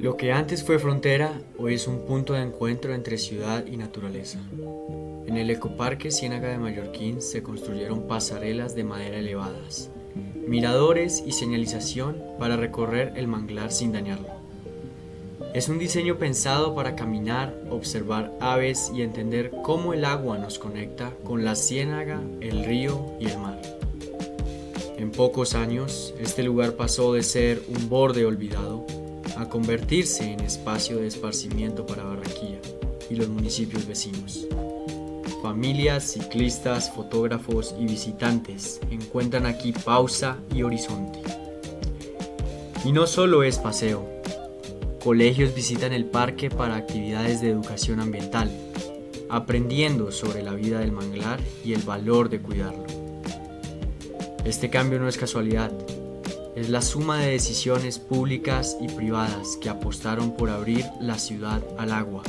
Lo que antes fue frontera, hoy es un punto de encuentro entre ciudad y naturaleza. En el Ecoparque Ciénaga de Mallorquín se construyeron pasarelas de madera elevadas, miradores y señalización para recorrer el manglar sin dañarlo. Es un diseño pensado para caminar, observar aves y entender cómo el agua nos conecta con la ciénaga, el río y el mar. En pocos años, este lugar pasó de ser un borde olvidado a convertirse en espacio de esparcimiento para Barranquilla y los municipios vecinos. Familias, ciclistas, fotógrafos y visitantes encuentran aquí pausa y horizonte. Y no solo es paseo. Colegios visitan el parque para actividades de educación ambiental, aprendiendo sobre la vida del manglar y el valor de cuidarlo. Este cambio no es casualidad. Es la suma de decisiones públicas y privadas que apostaron por abrir la ciudad al agua,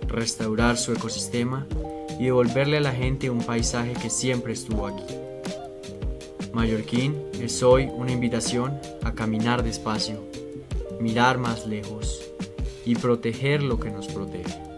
restaurar su ecosistema y devolverle a la gente un paisaje que siempre estuvo aquí. Mallorquín es hoy una invitación a caminar despacio, mirar más lejos y proteger lo que nos protege.